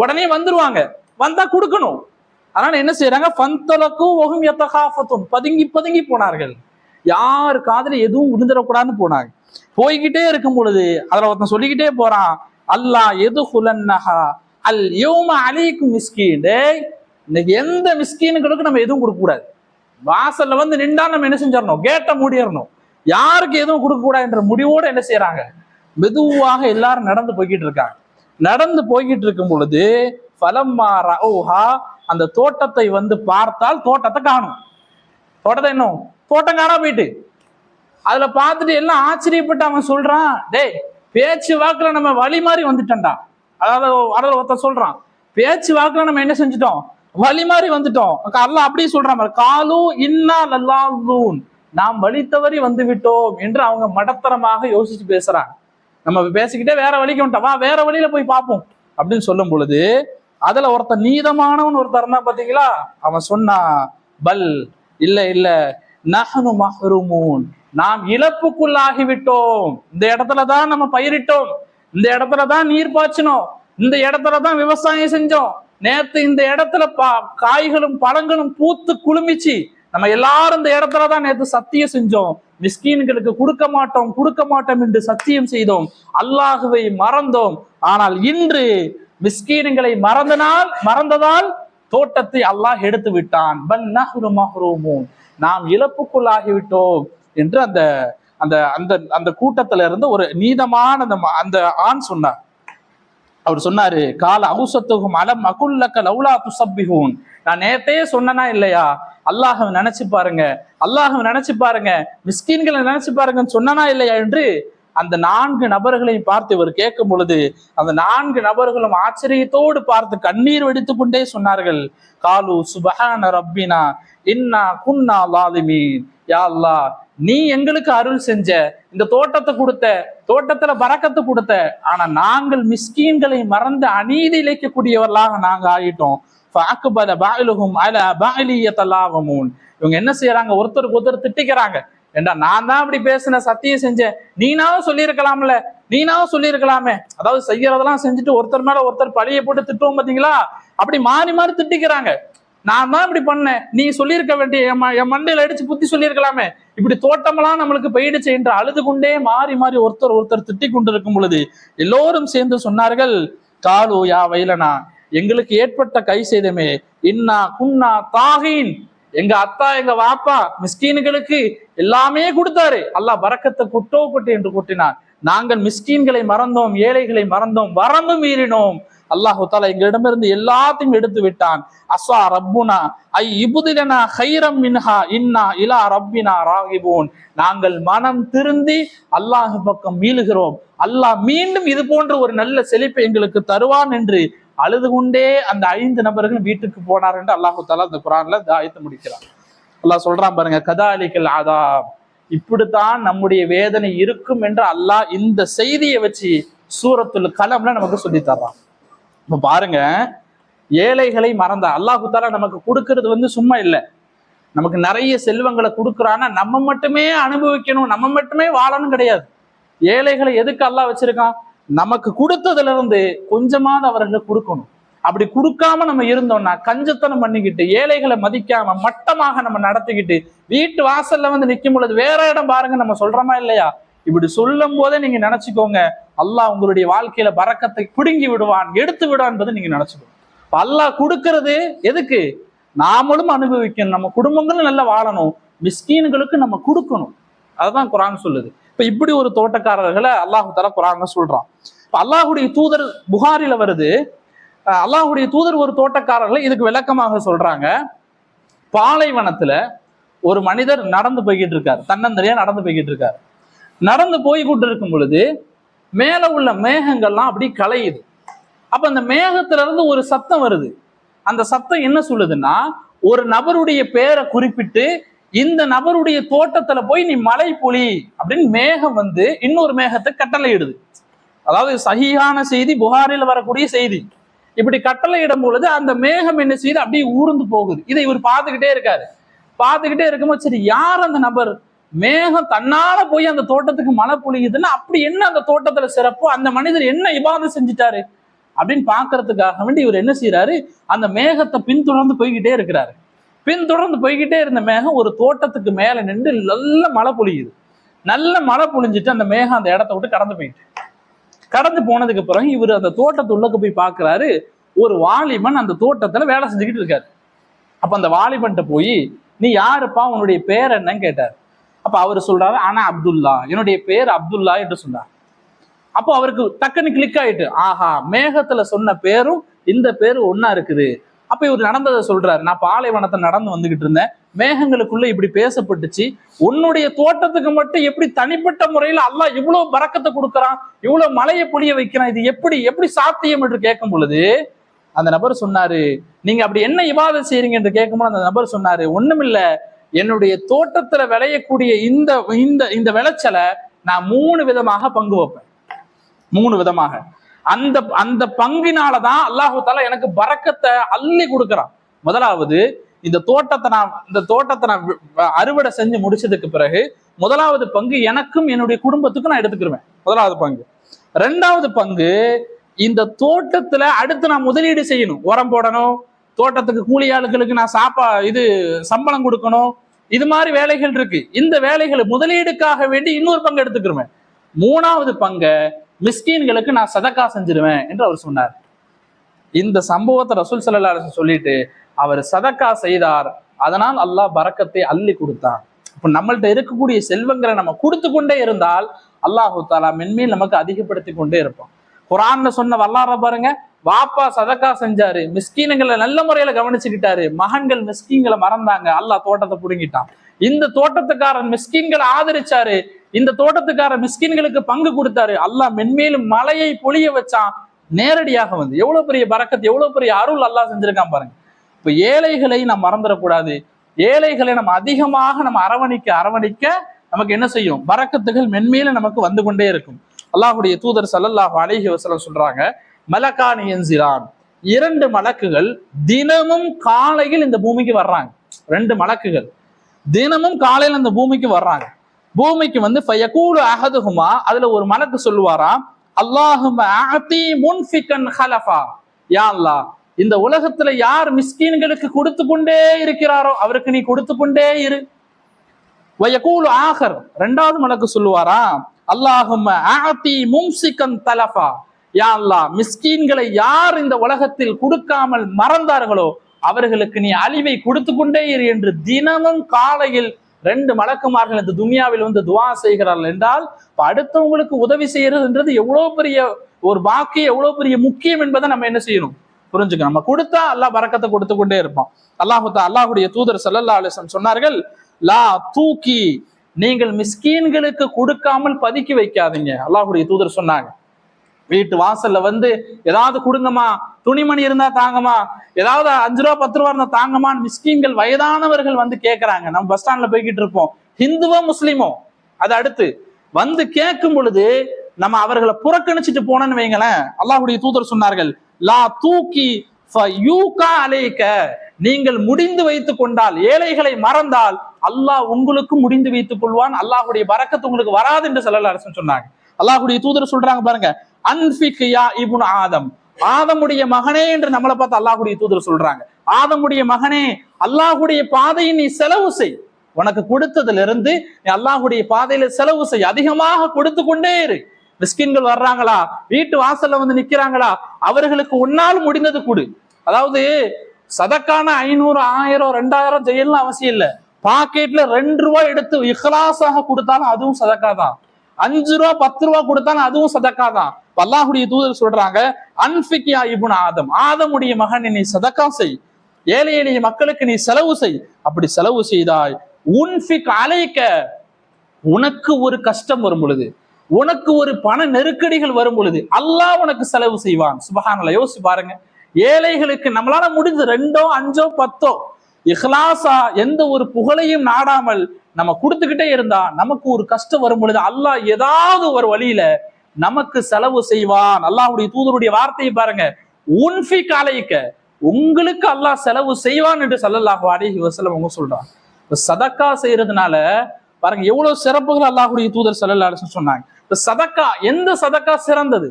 உடனே வந்துருவாங்க, வந்தா கொடுக்கணும். அதனால என்ன செய்யறாங்க, ஃபந்தலகு வஹும் யதகாஃபதூன், பதுங்கி போனார்கள், யாரு காதல எதுவும் விழுந்துடக்கூடாதுன்னு போனாங்க. போய்கிட்டே இருக்கும் பொழுது அதுல ஒருத்தன் சொல்லிக்கிட்டே போறான், அல்லாஹ் எதுகுலன்னஹா அல் யௌம அலைக்கும் மிஸ்கீன், இன்னைக்கு எந்த மிஸ்கீனுக்கு நம்ம எதுவும் கொடுக்க கூடாது, வாசல்ல வந்து நின்றா நம்ம என்ன செஞ்சிடணும், கேட்டை மூடிடணும், யாருக்கு எதுவும் கொடுக்க கூடாது என்ற முடிவோட என்ன செய்யறாங்க, மெதுவாக எல்லாரும் நடந்து போய்கிட்டு இருக்காங்க. நடந்து போய்கிட்டு இருக்கும் பொழுது ஃபலம்மா ரஅூஹா, அந்த தோட்டத்தை வந்து பார்த்தால் தோட்டத்தை காணும். தோட்டம் காணா போயிட்டு அதுல பார்த்துட்டு எல்லாம் ஆச்சரியப்பட்டு அவன் சொல்றான், டேய் பேச்சு வாக்குல நம்ம வழி மாதிரி வந்துட்டோம்டா. அதாவது ஒருத்தர் சொல்றான், பேச்சு வாக்குல நம்ம என்ன செஞ்சுட்டோம், வழி மாதிரி வந்துட்டோம். அல்லாஹ் அப்படியே சொல்றான், காலு இன்னா லல்லாஹூன், நாம் வழி தவறி வந்து விட்டோம் என்று அவங்க மடத்தரமாக யோசிச்சு பேசுறாங்க. நம்ம பேசிக்கிட்டே வேற வழிக்கு வந்துட்டோம், வா வேற வழியில போய் பார்ப்போம் அப்படின்னு சொல்லும் பொழுது அதுல ஒருத்தர் நீதமானவன் ஒருத்தர் இருந்தா பாத்தீங்களா, அவன் சொன்னா, பல் இல்ல நஹ்னு மஹ்ரூமூன், நாம் இழப்புக்குள்ளாகிவிட்டோம், இந்த இடத்துலதான் நம்ம பயிரிட்டோம், இந்த இடத்துலதான் நீர் பாய்ச்சினோம், இந்த இடத்துலதான் விவசாயம் செஞ்சோம், நேத்து இந்த இடத்துல காய்களும் பழங்களும் பூத்து குலுமிச்சு, நம்ம எல்லாரும் இந்த இடத்துலதான் நேத்து சத்தியம் செஞ்சோம், மிஸ்கீன்களுக்கு கொடுக்க மாட்டோம் என்று சத்தியம் செய்தோம், அல்லாஹுவை மறந்தோம், ஆனால் இன்று மிஸ்கீன்களை மறந்ததால் தோட்டத்தை அல்லாஹ் எடுத்து விட்டான், பல் நஹ்னு மஹ்ரூமூன், நாம் இழப்புக்குள்ளாகிவிட்டோம் என்று அந்த அந்த அந்த அந்த கூட்டத்துல இருந்து ஒரு நீதமான அந்த ஆண் சொன்னார். அவர் சொன்னாரு, கால அவுசத்துகும் அலம் அகுல்லக லௌலா துஸப்பிஹூன், நான் நேத்தே சொன்னனா இல்லையா, அல்லாஹ்வை நினைச்சு பாருங்க, மிஸ்கீன்களை நினைச்சு பாருங்கன்னு சொன்னனா இல்லையா என்று அந்த 4 நபர்களையும் பார்த்து இவர் கேட்கும் பொழுது அந்த 4 நபர்களும் ஆச்சரியத்தோடு பார்த்து கண்ணீர் வெடித்துக் கொண்டே சொன்னார்கள், காலு சுபஹான ரப்பினா இன்னா குன்னா லாலிமீன், யா அல்லாஹ் நீ எங்களுக்கு அருள் செஞ்ச, இந்த தோட்டத்தை கொடுத்த, தோட்டத்துல பரக்கத்து கொடுத்த, ஆனா நாங்கள் மிஸ்கீன்களை மறந்து அநீதி இழைக்கக்கூடியவர்களாக நாங்க ஆயிட்டோம். இவங்க என்ன செய்யறாங்க, ஒருத்தருக்கு ஒருத்தர் திட்டிக்கிறாங்க, ஏண்டா நான் தான் அப்படி பேசின, சத்தியம் செஞ்சேன், நீனாவும் சொல்லியிருக்கலாமே, அதாவது செய்யறதெல்லாம் செஞ்சுட்டு ஒருத்தர் மேல ஒருத்தர் பழியை போட்டு திட்டுவோம் பாத்தீங்களா, அப்படி மாறி திட்டிக்கிறாங்க, நான் தான் இப்படி பண்ணேன், நீ சொல்லியிருக்க வேண்டிய, என் மண்டையில அடிச்சு புத்தி சொல்லியிருக்கலாமே, இப்படி தோட்டமெல்லாம் நம்மளுக்கு போயிடுச்சு என்று அழுது கொண்டே மாறி ஒருத்தர் திட்டி கொண்டிருக்கும் பொழுது எல்லோரும் சேர்ந்து சொன்னார்கள், காலு யா வைலனா, எங்களுக்கு ஏற்பட்ட கை செய்தமே, இன்னா குன்னா தாகீன், எங்க அத்தா எங்க வாப்பா மிஸ்கீன்களுக்கு எல்லாமே கொடுத்தாரு, அல்லாஹ் பரக்கத்தை கொட்டோ கொட்டு என்று கொட்டினான். நாங்கள் மிஸ்கீன்களை மறந்தோம், ஏழைகளை மறந்தோம், வரம்பு மீறினோம். அல்லாஹு தாலா எங்களிடமிருந்து எல்லாத்தையும் எடுத்து விட்டான். அஸ்வா ரப்புனா ஐ இபுதிலனா ஹைரம் மின்ஹா இன்னா இலா ரப்பினா ராகிபூன். நாங்கள் மனம் திருந்தி அல்லாஹ் பக்கம் மீளுகிறோம், அல்லாஹ் மீண்டும் இது போன்ற ஒரு நல்ல செழிப்பை எங்களுக்கு தருவான் என்று அழுது கொண்டே அந்த 5 நபர்கள் வீட்டுக்கு போனார் என்று அல்லாஹு தாலா அந்த குர்ஆன்ல ஆயத்து முடிக்கிறார். அல்லாஹ் சொல்றான் பாருங்க, கதாலிக்கல் அதாப், இப்படித்தான் நம்முடைய வேதனை இருக்கும் என்று அல்லாஹ் இந்த செய்தியை வச்சு சூரத்துல் கலம்ல நமக்கு சொல்லி தர்றான். இப்ப பாருங்க, ஏழைகளை மறந்த அல்லாஹு தாலா நமக்கு கொடுக்கறது சும்மா இல்லை. நமக்கு நிறைய செல்வங்களை கொடுக்குறான்னா நம்ம மட்டுமே அனுபவிக்கணும், நம்ம மட்டுமே வாழணும் கிடையாது. ஏழைகளை எதுக்கு அல்லாஹ் வச்சிருக்கான்? நமக்கு கொடுத்ததுல இருந்து கொஞ்சமாவது அவர்களுக்கு கொடுக்கணும். அப்படி கொடுக்காம நம்ம இருந்தோம்னா, கஞ்சத்தனம் பண்ணிக்கிட்டு ஏழைகளை மதிக்காம மட்டமாக நம்ம நடத்திக்கிட்டு வீட்டு வாசல்ல நிற்கும் பொழுது வேற இடம் பாருங்க நம்ம சொல்றோமா இல்லையா? இப்படி சொல்லும் போதே நீங்க நினைச்சுக்கோங்க, அல்லாஹ் உங்களுடைய வாழ்க்கையில பரக்கத்தை பிடுங்கி விடுவான், எடுத்து விடுவான் என்பதை நீங்க நினைச்சுக்கோங்க. அல்லாஹ் கொடுக்கறது எதுக்கு? நாமளும் அனுபவிக்கணும், நம்ம குடும்பங்களும் நல்லா வாழணும், மிஸ்கீன்களுக்கு நம்ம கொடுக்கணும். அதுதான் குர்ஆன் சொல்லுது. இப்ப இப்படி ஒரு தோட்டக்காரர்களை அல்லாஹு தஆலா குர்ஆன்ல சொல்றான். இப்ப அல்லாஹுடைய தூதர் புகாரில வருது, அல்லாஹுடைய தூதர் ஒரு தோட்டக்காரர்களை இதுக்கு விளக்கமாக சொல்றாங்க. பாலைவனத்துல ஒரு மனிதர் நடந்து போய்கிட்டு இருக்காரு, தன்னந்தனியா நடந்து போய்கிட்டு இருக்காரு. நடந்து போய்கிட்டு இருக்கும் பொழுது மேல உள்ள மேகங்கள்லாம் அப்படி கலையுது. அப்ப அந்த மேகத்துல இருந்து ஒரு சத்தம் வருது. அந்த சத்தம் என்ன சொல்லுதுன்னா, ஒரு நபருடைய பேரை குறிப்பிட்டு இந்த நபருடைய தோட்டத்துல போய் நீ மழை பொழி அப்படின்னு மேகம் இன்னொரு மேகத்தை கட்டளை இடுது. அதாவது சஹீஹான செய்தி, புகாரில வரக்கூடிய செய்தி. இப்படி கட்டளை இடும் பொழுது அந்த மேகம் என்ன செய்யுது, அப்படியே ஊர்ந்து போகுது. இதை இவர் பார்த்துக்கிட்டே இருக்காரு. பார்த்துக்கிட்டே இருக்கும்போது சரி, யார் அந்த நபர்? மேகம் தன்னால போய் அந்த தோட்டத்துக்கு மழை பொழியுதுன்னா அப்படி என்ன அந்த தோட்டத்துல சிறப்போ, அந்த மனிதர் என்ன இபாதத் செஞ்சுட்டாரு அப்படின்னு பாக்குறதுக்காக வேண்டி இவர் என்ன செய்யறாரு, அந்த மேகத்தை பின்தொடர்ந்து போய்கிட்டே இருக்கிறாரு. பின்தொடர்ந்து போய்கிட்டே இருந்த மேகம் ஒரு தோட்டத்துக்கு மேல நின்று நல்ல மழை பொழியுது. நல்ல மழை பொழிஞ்சிட்டு அந்த மேகம் அந்த இடத்த விட்டு கடந்து போயிட்டு, கடந்து போனதுக்கு பிறகு இவர் அந்த தோட்டத்துள்ளக்கு போய் பாக்குறாரு, ஒரு வாலிபன் அந்த தோட்டத்துல வேலை செஞ்சுக்கிட்டு இருக்காரு. அப்ப அந்த வாலிபன்ட்ட போய், நீ யாருப்பா, உன்னுடைய பேர் என்னன்னு கேட்டார். அப்ப அவர் சொல்றாரு, ஆனா அப்துல்லா, என்னுடைய பேர் அப்துல்லா என்று சொன்னார். அப்போ அவருக்கு டக்குன்னு கிளிக் ஆயிட்டு, ஆஹா, மேகத்துல சொன்ன பேரும் இந்த பேரும் ஒன்னா இருக்குது. அப்ப இவர் நடந்ததை சொல்றாரு, நான் பாலைவனத்தை நடந்து வந்துகிட்டு இருந்தேன், மேகங்களுக்குள்ள இப்படி பேசப்பட்டுச்சு, உன்னுடைய தோட்டத்துக்கு மட்டும் எப்படி தனிப்பட்ட முறையில அல்லாஹ் இவ்வளவு பரக்கத்தை கொடுக்கறான், இவ்வளவு மழையை பொழிய வைக்கிறான், இது எப்படி சாத்தியம் என்று கேட்கும் பொழுது அந்த நபர் சொன்னாரு, நீங்க அப்படி என்ன இபாதத் செய்றீங்க என்று கேட்கும்போது அந்த நபர் சொன்னாரு, ஒண்ணுமில்ல, என்னுடைய தோட்டத்துல விளையக்கூடிய இந்த இந்த இந்த விளைச்சலை நான் 3 விதமாக பங்கு வைப்பேன். 3 விதமாக. அந்த அந்த பங்கினாலதான் அல்லாஹு தஆலா எனக்கு பரக்கத்தை அள்ளி கொடுக்கறான். முதலாவது, இந்த தோட்டத்தை நான் அறுவடை செஞ்சு முடிச்சதுக்கு பிறகு முதலாவது பங்கு எனக்கும் என்னுடைய குடும்பத்துக்கும் நான் எடுத்துக்கிருவேன், முதலாவது பங்கு. 2வது பங்கு, இந்த தோட்டத்துல அடுத்து நான் முதலீடு செய்யணும், உரம் போடணும், தோட்டத்துக்கு கூலி ஆளுகளுக்கு நான் சம்பளம் கொடுக்கணும், இது மாதிரி வேலைகள் இருக்கு. இந்த வேலைகளை முதலீடுக்காக வேண்டி இன்னொரு பங்கு எடுத்துக்கிருவேன். 3வது பங்கை மிஸ்கீன்களுக்கு நான் சதக்கா செஞ்சிருவேன் என்று அவர் சொன்னார். இந்த சம்பவத்தை ரசூல் ஸல்லல்லாஹு அலைஹி வஸல்லம் சொல்லிட்டு அவர் சதக்கா செய்தார். அதனால் அல்லாஹ் பரக்கத்தை அள்ளி கொடுத்தான். இப்ப நம்மள்ட்ட இருக்கக்கூடிய செல்வங்களை நம்ம கொடுத்து கொண்டே இருந்தால் அல்லாஹு தஆலா மென்மேல் நமக்கு அதிகப்படுத்தி கொண்டே இருப்போம். குர்ஆன்ல சொன்ன வல்லார பாருங்க, வாப்பா சதக்கா செஞ்சாரு, மிஸ்கீன்களை நல்ல முறையில கவனிச்சுக்கிட்டாரு, மகன்கள் மிஸ்கீன்களை மறந்தாங்க, அல்லாஹ் தோட்டத்தை புடுங்கிட்டான். இந்த தோட்டத்துக்காரன் மிஸ்கீன்களை ஆதரிச்சாரு, இந்த தோட்டத்துக்காரன் மிஸ்கீன்களுக்கு பங்கு கொடுத்தாரு, அல்லாஹ் மென்மேலும் மழையை பொழிய வச்சான். நேரடியாக எவ்வளவு பெரிய பரக்கத், எவ்வளவு பெரிய அருள் அல்லாஹ் செஞ்சிருக்கான் பாருங்க. இப்ப ஏழைகளை நாம் மறந்துடக்கூடாது. ஏழைகளை நம்ம அதிகமாக நம்ம அரவணைக்க நமக்கு என்ன செய்யும், பரக்கத்துகள் மென்மேலும் நமக்கு வந்து கொண்டே இருக்கும். அல்லாஹுடைய தூதர் ஸல்லல்லாஹு அலைஹி வஸல்லம் சொல்றாங்க, மலக்கானி யன்சிலான், 2 மலக்குகள் தினமும் காலையில் இந்த பூமிக்கு வர்றாங்க. 2 மலக்குகள் தினமும் காலையில் இந்த பூமிக்கு வர்றாங்க. பூமிக்கு ஃபயகூலு அஹதுஹுமா, அதுல ஒரு மலக்கு சொல்லுவாராம், அல்லாஹும்ம அஅதி முன்ஃபிகன் ஹலஃபா, யா அல்லாஹ், இந்த உலகத்துல யார் மிஸ்கீன்களுக்கு கொடுத்து கொண்டே இருக்கிறாரோ அவருக்கு நீ கொடுத்து கொண்டே இரு. வயகூலு ஆகர், 2வது மலக்கு சொல்லுவாராம், அல்லாஹும்ம அஅதி மும்சிகன் தலஃபா, யா அல்லாஹ், மிஸ்கீன்களை யார் இந்த உலகத்தில் கொடுக்காமல் மறந்தார்களோ அவர்களுக்கு நீ அழிவை கொடுத்து கொண்டே இரு என்று தினமும் காலையில் 2 மலக்குமார்கள் இந்த துனியாவில் வந்து துவா செய்கிறார்கள் என்றால் அடுத்தவங்களுக்கு உதவி செய்யறதுன்றது எவ்வளவு பெரிய ஒரு பாக்கியம், எவ்வளவு பெரிய முக்கியம் என்பதை நம்ம என்ன செய்யணும், புரிஞ்சுக்கணும். நம்ம கொடுத்தா அல்லாஹ் பரக்கத்தை கொடுத்து கொண்டே இருப்பான். அல்லாஹுடைய தூதர் ஸல்லல்லாஹு அலைஹி வஸல்லம் சொன்னார்கள், லா தூக்கி, நீங்கள் மிஸ்கீன்களுக்கு கொடுக்காமல் பதுக்கி வைக்காதீங்க. அல்லாஹுடைய தூதர் சொன்னாங்க, வீட்டு வாசல்ல வந்து ஏதாவது கொடுங்கம்மா, துணிமணி இருந்தா தாங்கம்மா, ஏதாவது 5 ரூபா 10 ரூபா இருந்தா தாங்கம்மான்னு மிஸ்கீன்கள் வயதானவர்கள் வந்து கேட்கறாங்க. நம்ம பஸ் ஸ்டாண்ட்ல போய்கிட்டு இருப்போம், ஹிந்துவோ முஸ்லிமோ, அது அடுத்து வந்து கேட்கும் பொழுது நம்ம அவர்களை புறக்கணிச்சுட்டு போனோன்னு வைங்களேன், அல்லாஹுடைய தூதர் சொன்னார்கள், லா தூக்கி அலைக்க, நீங்கள் முடிந்து வைத்துக் கொண்டால், ஏழைகளை மறந்தால் அல்லாஹ் உங்களுக்கு முடிந்து வைத்துக் கொள்வான், அல்லாஹுடைய பரக்கத்து உங்களுக்கு வராது என்று ஸல்லல்லாஹு அலைஹி வஸல்லம் சொன்னாங்க. அல்லாஹுடைய தூதர் சொல்றாங்க பாருங்க, அன்ஃபிக் யா இப்னு ஆதம், ஆதமுடைய மகனே என்று நம்மளை பார்த்து அல்லாஹுடைய தூதர் சொல்றாங்க. ஆதமுடைய மகனே, அல்லாஹுடைய பாதையை நீ செலவு செய். உனக்கு கொடுத்ததுல இருந்து நீ அல்லாஹுடைய பாதையில செலவு செய், அதிகமாக கொடுத்து கொண்டே இரு. மிஸ்கின்கள் வர்றாங்களா, வீட்டு வாசல்ல வந்து நிக்கிறாங்களா, அவர்களுக்கு உன்னால் முடிந்தது கொடு. அதாவது சதக்கான 500 1000 2000 செய்யலாம் அவசியம் இல்லை. பாக்கெட்ல 2 ரூபாய் எடுத்து இஹ்லாஸாக கொடுத்தாலும் அதுவும் சதக்கா தான். 5 ரூபா 10 ரூபா கொடுத்தாலும் அதுவும் சதக்கா தான். அல்லாஹுடைய தூதர் சொல்றாங்க, அன்ஃபிக் யா இப்னு ஆதம், ஆதமுடைய மகன் நீ சதக்கா செய், ஏழை எளிய மக்களுக்கு நீ செலவு செய். அப்படி செலவு செய்தாய், உன்ஃபிக் அலைக்க, உனக்கு ஒரு கஷ்டம் வரும் பொழுது, உனக்கு ஒரு பண நெருக்கடிகள் வரும் பொழுது அல்லாஹ் உனக்கு செலவு செய்வான். சுப்ஹானல்லாஹ். யோசிச்சு பாருங்க, ஏழைகளுக்கு நம்மளால முடிஞ்ச 2 5 10 இஹ்லாஸா எந்த ஒரு புகழையும் நாடாமல் நம்ம கொடுத்துக்கிட்டே இருந்தா நமக்கு ஒரு கஷ்டம் வரும் பொழுது அல்லாஹ் ஏதாவது ஒரு வழியில நமக்கு செலவு செய்வான். அல்லாஹ்வுடைய தூதருடைய வார்த்தையை பாருங்க, உன்ஃபிக் அலைக்க, உங்களுக்கு அல்லாஹ் செலவு செய்வான் என்று ஸல்லல்லாஹு அலைஹி வஸல்லம் அவங்க சொல்றாங்க. சதக்கா செய்யறதுனால பாருங்க எவ்வளவு சிறப்புகள் அல்லாஹ்வுடைய தூதர் ஸல்லல்லாஹு அலைஹி வஸல்லம் சொன்னாங்க. சதக்கா, எந்த சதக்கா சிறந்தது,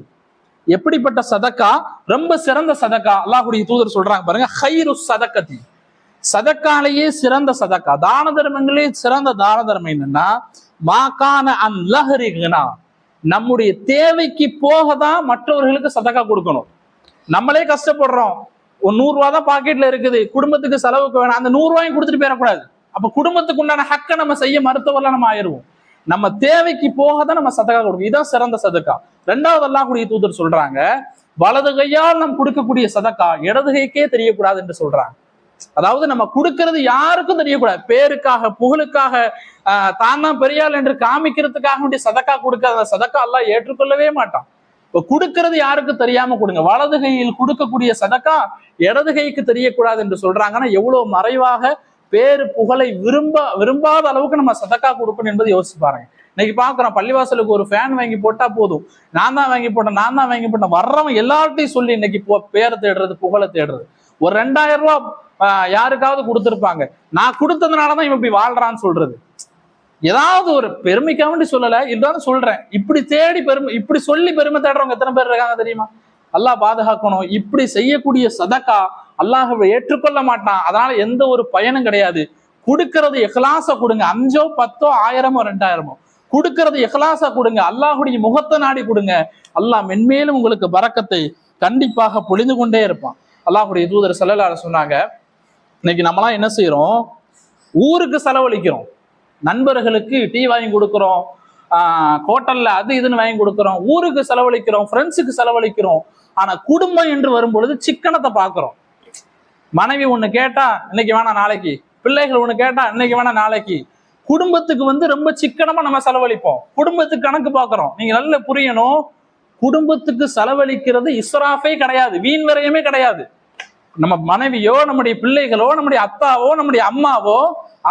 எப்படிப்பட்ட சதக்கா ரொம்ப சிறந்த சதக்கா, அல்லாஹ்வுடைய தூதர் சொல்றாங்க பாருங்க, ஹைரு சதக்கதி, சதக்காலேயே சிறந்த சதக்கா, தான தர்மங்களே சிறந்த தான தர்மம் என்னன்னா, மாகான அன் லஹரிகனா, நம்முடைய தேவைக்கு போக தான் மற்றவர்களுக்கு சதக்கா கொடுக்கணும். நம்மளே கஷ்டப்படுறோம், ஒரு 100 ரூபா தான் பாக்கெட்ல இருக்குது, குடும்பத்துக்கு செலவுக்கு வேணாம், அந்த 100 ரூபாயும் கொடுத்துட்டு போயிடக்கூடாது. அப்ப குடும்பத்துக்கு உண்டான ஹக்க நம்ம செய்ய மறுத்தவரெல்லாம் நம்ம ஆயிடுவோம். நம்ம தேவைக்கு போக தான் நம்ம சதக்கா கொடுக்கணும், இதான் சிறந்த சதக்கா. 2வது அல்லாஹ்வுடைய தூதர் சொல்றாங்க, வலது கையால் நாம் கொடுக்கக்கூடிய சதக்கா இடது கைக்கே தெரியக்கூடாது என்று சொல்றாங்க. அதாவது நம்ம கொடுக்கறது யாருக்கும் தெரியக்கூடாது, பேருக்காக புகழுக்காக தான் தான் பெரியாள் என்று காமிக்கிறதுக்காக வேண்டிய சதக்கா கொடுக்காத சதக்கா அல்லாஹ் ஏற்றுக்கொள்ளவே மாட்டான். இப்ப கொடுக்கறது யாருக்கும் தெரியாம கொடுங்க. வலது கையில் கொடுக்கக்கூடிய சதக்கா இடது கைக்கு தெரியக்கூடாது என்று சொல்றாங்கன்னா எவ்வளவு மறைவாக பேரு புகழை விரும்பாத அளவுக்கு நம்ம சதக்கா கொடுக்கணும் என்பதை யோசிச்சு பாருங்க. இன்னைக்கு பாக்குறோம், பள்ளிவாசலுக்கு ஒரு ஃபேன் வாங்கி போட்டா போதும், நான் தான் வாங்கி போட்டேன், வர்றவன் எல்லார்ட்டையும் சொல்லி இன்னைக்கு பேரை தேடுறது, புகழை தேடுறது. ஒரு 2000 ரூபாய் யாருக்காவது கொடுத்துருப்பாங்க, நான் கொடுத்ததுனாலதான் இவன் இப்படி வாழ்றான்னு சொல்றது. ஏதாவது ஒரு பெருமைக்காக வேண்டி சொல்லல, இருந்தாலும் சொல்றேன், இப்படி தேடி இப்படி சொல்லி பெருமை தேடுறவங்க எத்தனை பேர் இருக்காங்க தெரியுமா? அல்லாஹ் பாதுகாக்கணும். இப்படி செய்யக்கூடிய சதக்கா அல்லாஹ் ஏற்றுக்கொள்ள மாட்டான். அதனால எந்த ஒரு பயனும் கிடையாது. கொடுக்கறது இஹ்லாஸா கொடுங்க, 5 10 1000 2000 கொடுக்கறது இஹ்லாஸா கொடுங்க, அல்லாஹுடைய முகத்தை நாடி கொடுங்க. அல்லாஹ் மென்மேலும் உங்களுக்கு பரக்கத்தை கண்டிப்பாக பொழிந்து கொண்டே இருப்பான். அல்லாஹுடைய தூதர் ஸல்லல்லாஹு அலைஹி சொன்னாங்க, இன்னைக்கு நம்மளாம் என்ன செய்யறோம், ஊருக்கு செலவழிக்கிறோம், நண்பர்களுக்கு டீ வாங்கி கொடுக்குறோம், ஹோட்டல்ல அது இதுன்னு வாங்கி கொடுக்குறோம், ஊருக்கு செலவழிக்கிறோம், ஃப்ரெண்ட்ஸுக்கு செலவழிக்கிறோம். ஆனா குடும்பம் என்று வரும் பொழுது சிக்கனத்தை பார்க்கிறோம். மனைவி ஒண்ணு கேட்டா இன்னைக்கு வேணா நாளைக்கு, பிள்ளைகள் ஒண்ணு கேட்டா இன்னைக்கு வேணா நாளைக்கு. குடும்பத்துக்கு வந்து ரொம்ப சிக்கனமா நம்ம செலவழிப்போம், குடும்பத்துக்கு கணக்கு பார்க்கிறோம். நீங்க நல்லா புரியணும், குடும்பத்துக்கு செலவழிக்கிறது இஸ்ராஃபே கிடையாது, வீண் விரயமே கிடையாது. நம்ம மனைவியோ நம்முடைய பிள்ளைகளோ நம்முடைய அத்தாவோ நம்முடைய அம்மாவோ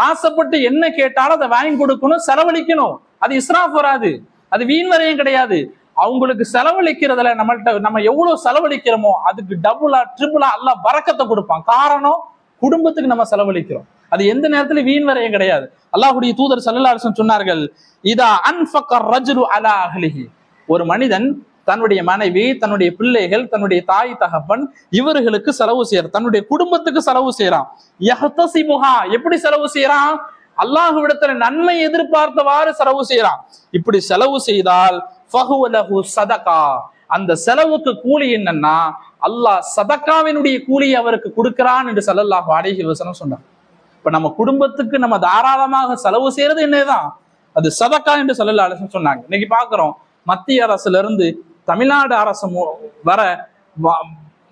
ஆசைப்பட்டு என்ன கேட்டாலும் அதை வாங்கி கொடுக்கணும், செலவழிக்கணும். அது இஸ்ராஃப் வராது, அது வீண் விரயம் கிடையாது. அவங்களுக்கு செலவழிக்கிறதுல நம்ம எவ்வளவு செலவழிக்கிறோமோ அதுக்கு டபுளா ட்ரிபிளா அல்லாஹ் பரக்கத்தை கொடுப்பான். காரணம், குடும்பத்துக்கு நம்ம செலவழிக்கிறோம், அது எந்த நேரத்துல வீண் விரயம் கிடையாது. அல்லாஹ்வுடைய தூதர் ஸல்லல்லாஹு அலைஹி வஸல்லம் சொன்னார்கள், இதா அன்ஃபக ரஜுலு அலா அஹ்லிஹி, ஒரு மனிதன் தன்னுடைய மனைவி, தன்னுடைய பிள்ளைகள், தன்னுடைய தாய் தகப்பன் இவர்களுக்கு செலவு செய்யறான், தன்னுடைய குடும்பத்துக்கு செலவு செய்யறான். யஹ்தஸிபுஹா, எப்படி செலவு செய்யறான், அல்லாஹ்விடத்துல நன்மை எதிர்பார்த்தவாறு செலவு செய்யறான். இப்படி செலவு செய்தால் ஃபஹுவ லஹு சதகா, அந்த செலவுக்கு கூலி என்னன்னா அல்லாஹ் சதக்காவினுடைய கூலியை அவருக்கு கொடுக்கிறான் என்று ஸல்லல்லாஹு அலைஹி வஸல்லம் சொன்னார். இப்ப நம்ம குடும்பத்துக்கு நம்ம தாராளமாக செலவு செய்யறது என்னதான், அது சதக்கா என்று ஸல்லல்லாஹு அலைஹி வஸல்லம் சொன்னாங்க. இன்னைக்கு பாக்குறோம், மத்திய அரசுல இருந்து தமிழ்நாடு அரசு வர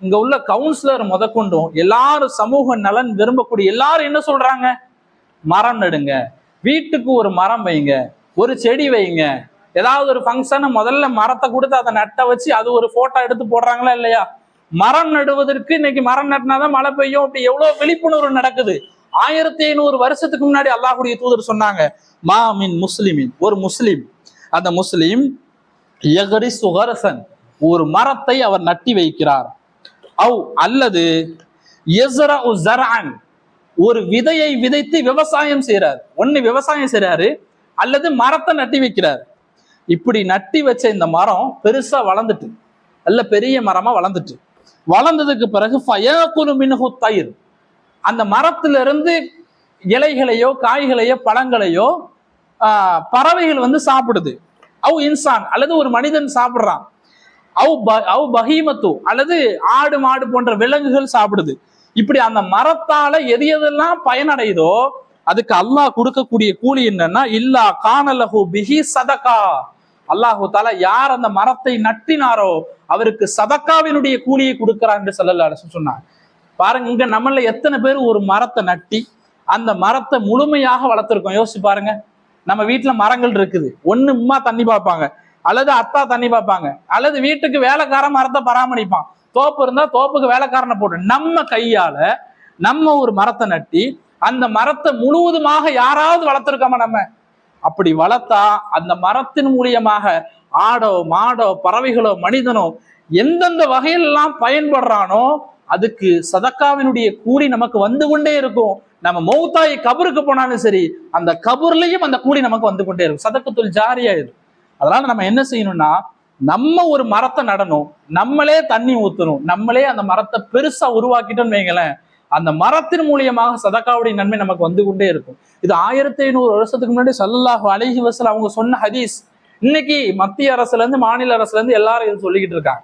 இங்க உள்ள கவுன்சிலர் முதற்கொண்டும் எல்லாரும் சமூக நலன் விரும்பக்கூடிய எல்லாரும் என்ன சொல்றாங்க, மரம் நடுங்க, வீட்டுக்கு ஒரு மரம் வைங்க, ஒரு செடி வைங்க. ஏதாவது ஒரு ஃபங்க்ஷன் முதல்ல மரத்தை கொடுத்து அதை நட்ட வச்சு அது ஒரு போட்டோ எடுத்து போடுறாங்களா இல்லையா? மரம் நடுவதற்கு இன்னைக்கு மரம் நட்டினாதான் மழை பெய்யும். அப்படி எவ்வளவு விழிப்புணர்வு நடக்குது. 1500 வருஷத்துக்கு முன்னாடி அல்லாஹ்வுடைய தூதர் சொன்னாங்க, மா மின் முஸ்லிமின், ஒரு முஸ்லிம், அந்த முஸ்லிம் யக்ரிசு கர்சன், ஒரு மரத்தை அவர் நட்டி வைக்கிறார், அவ் அல்லது யஸ்ரஉ ஸர்அன், ஒரு விதையை விதைத்து விவசாயம் செய்யறாரு. ஒண்ணு விவசாயம் செய்யறாரு அல்லது மரத்தை நட்டி வைக்கிறார். இப்படி நட்டி வச்ச இந்த மரம் பெருசா வளர்ந்துட்டு, நல்ல பெரிய மரமா வளர்ந்துட்டு, வளர்ந்ததுக்கு பிறகு ஃபயகுலு மின்ஹு தயிர், அந்த மரத்திலிருந்து இலைகளையோ காய்களையோ பழங்களையோ பறவைகள் வந்து சாப்பிடுது. அவ் இன்சான், அல்லது ஒரு மனிதன் சாப்பிடுறான். அவ் பஹீமத்து, அல்லது ஆடு மாடு போன்ற விலங்குகள் சாப்பிடுது. இப்படி அந்த மரத்தால எது எதெல்லாம் பயனடையுதோ அதுக்கு அல்லாஹ் கொடுக்கக்கூடிய கூலி என்னன்னா, இல்லா கானலஹு பிஹி சதகா, அல்லாஹு தாலா யார் அந்த மரத்தை நட்டினாரோ அவருக்கு சதக்காவினுடைய கூலியை கொடுக்கிறார் என்று ஸல்லல்லாஹு அலைஹி வஸல்லம் சொன்னார். பாருங்க, இங்க நம்மள எத்தனை பேர் ஒரு மரத்தை நட்டி அந்த மரத்தை முழுமையாக வளர்த்திருக்கோம்? யோசிச்சு பாருங்க. நம்ம வீட்டுல மரங்கள் இருக்குது, ஒண்ணு உம்மா தண்ணி பார்ப்பாங்க, அல்லது அத்தா தண்ணி பார்ப்பாங்க, அல்லது வீட்டுக்கு வேலைக்காரன் மரத்தை பராமரிப்பான். தோப்பு இருந்தா தோப்புக்கு வேலைக்காரனை போட்டு நம்ம கையால நம்ம ஒரு மரத்தை நட்டி அந்த மரத்தை முழுவதுமாக யாராவது வளர்த்திருக்கோமா? நம்ம அப்படி வளர்த்தா அந்த மரத்தின் மூலியமாக ஆடோ மாடோ பறவைகளோ மனிதனோ எந்தெந்த வகையில் எல்லாம் பயன்படுறானோ அதுக்கு சதக்காவினுடைய கூலி நமக்கு வந்து கொண்டே இருக்கும். நம்ம மௌத்தாய் கபருக்கு போனாலும் சரி, அந்த கபூர்லயும் அந்த கூலி நமக்கு வந்து கொண்டே இருக்கும். சதக்கத்துல் ஜாரியா இது. அதனால நம்ம என்ன செய்யணும்னா, நம்ம ஒரு மரத்தை நடணும், நம்மளே தண்ணி ஊத்தணும், நம்மளே அந்த மரத்தை பெருசா உருவாக்கிட்டோம்னு வைங்களேன், அந்த மரத்தின் மூலியமாக சதக்காவுடைய நன்மை நமக்கு வந்து கொண்டே இருக்கும். இது 1500 வருஷத்துக்கு முன்னாடி ஸல்லல்லாஹு அலைஹி வஸல்லம் அவங்க சொன்ன ஹதீஸ். இன்னைக்கு மத்திய அரசுல இருந்து மாநில அரசுல இருந்து எல்லாரும் இது சொல்லிக்கிட்டு இருக்காங்க.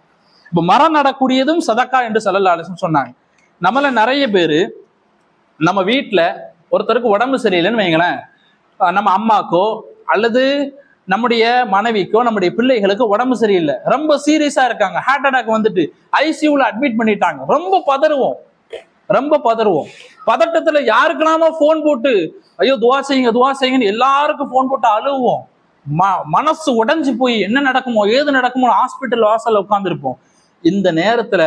இப்ப மரம் நடக்கூடியதும் சதக்கா என்று ஸல்லல்லாஹு அலைஹி வஸல்லம் சொன்னாங்க. நம்மள நிறைய பேரு நம்ம வீட்டுல ஒருத்தருக்கு உடம்பு சரியில்லைன்னு வைங்களேன், நம்ம அம்மாக்கோ அல்லது நம்முடைய மனைவிக்கோ நம்முடைய பிள்ளைகளுக்கு உடம்பு சரியில்லை, ரொம்ப சீரியஸா இருக்காங்க, ஹார்ட் அட்டாக் வந்துட்டு ஐசியூல அட்மிட் பண்ணிட்டாங்க, ரொம்ப பதறுவோம். பதட்டத்துல யாருக்கெல்லாமோ போன் போட்டு ஐயோ துவா செய்யுங்கன்னு எல்லாருக்கும் போன் போட்டு அழுவோம். மனசு உடைஞ்சு போய் என்ன நடக்குமோ ஏது நடக்குமோ ஹாஸ்பிட்டல் வாசல்ல உட்கார்ந்துருப்போம். இந்த நேரத்துல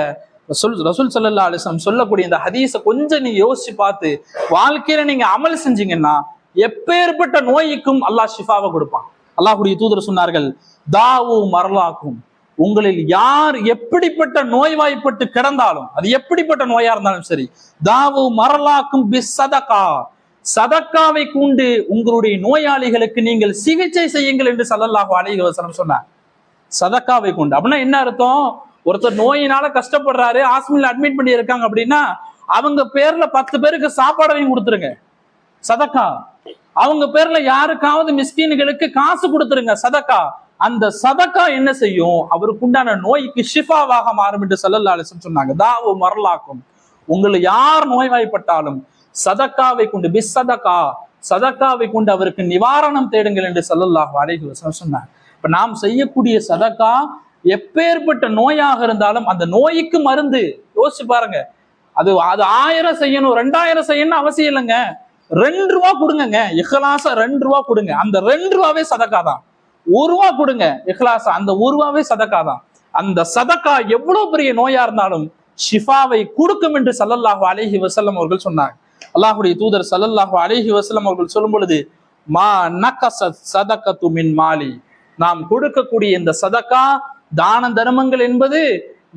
ரசூல் ஸல்லல்லாஹு அலைஹி வஸல்லம் சொல்லக்கூடிய இந்த ஹதீஸை கொஞ்சம் நீங்க யோசிச்சு பார்த்து வாழ்க்கையில நீங்க அமல் செஞ்சீங்கன்னா எப்பேற்பட்ட நோய்க்கும் அல்லாஹ் ஷிஃபாவை கொடுப்பான். அல்லாஹ்வுடைய தூதர் சொன்னார்கள், தாவு மரலாக்கும், உங்களில் யார் எப்படிப்பட்ட நோய்வாய்ப்பட்டு கிடந்தாலும், அது எப்படிப்பட்ட நோயா இருந்தாலும் சரி, தாவு மரலாக்கும் பிஸ் சதகா, சதக்காவை கொண்டு உங்களுடைய நோயாளிகளுக்கு நீங்கள் சிகிச்சை செய்யுங்கள் என்று ஸல்லல்லாஹு அலைஹி வஸல்லம் சொன்னார். சதக்காவை கொண்டு அப்படின்னா என்ன அர்த்தம்? ஒருத்தர் நோயினால கஷ்டப்படுறாரு, ஹாஸ்பிட்டல் அட்மிட் பண்ணி இருக்காங்க அப்படின்னா அவங்க பேர்ல 10 பேருக்கு சாப்பாடையும் கொடுத்துருங்க, சதக்கா. அவங்க பேர்ல யாருக்காவது மிஸ்கீன்களுக்கு காசு கொடுத்துருங்க, சதக்கா. அந்த சதக்கா என்ன செய்யும்? அவருக்கு உண்டான நோய்க்கு ஷிஃபாவாக மாறும் என்று ஸல்லல்லாஹு அலைஹி வஸல்லம் சொன்னாங்க. தாவு மரலாக்கும், உங்களை யார் நோய்வாய்ப்பட்டாலும் சதக்காவை கொண்டு பிஸ் சதக்கா, சதக்காவை கொண்டு அவருக்கு நிவாரணம் தேடுங்கள் என்று ஸல்லல்லாஹு அலைஹி வஸல்லம் சொன்னாங்க. இப்ப நாம் செய்யக்கூடிய சதக்கா எப்பேற்பட்ட நோயாக இருந்தாலும் அந்த நோய்க்கு மருந்து. யோசிச்சு பாருங்க, அது 1000 செய்யணும் 2000 செய்யணும் அவசியம் இல்லைங்க. 2 ரூபா கொடுங்க, இஹ்லாஸா 2 ரூபா கொடுங்க, அந்த 2 ரூபாவே சதக்கா தான். 1 ரூபா கொடுங்க இஹ்லாஸா, அந்த 1 ரூபாவே சதக்கா தான். அந்த சதக்கா எவ்வளவு பெரிய நோயா இருந்தாலும் ஷிஃபாவை கொடுக்கும் என்று ஸல்லல்லாஹு அலைஹி வஸல்லம் அவர்கள் சொன்னாங்க. அல்லாஹ்வுடைய தூதர் ஸல்லல்லாஹு அலைஹி வஸல்லம் அவர்கள் சொல்லும் பொழுது, மா நகஸத் ஸதகத்து மின் மாலி, நாம் கொடுக்கக்கூடிய இந்த சதக்கா தான தர்மங்கள் என்பது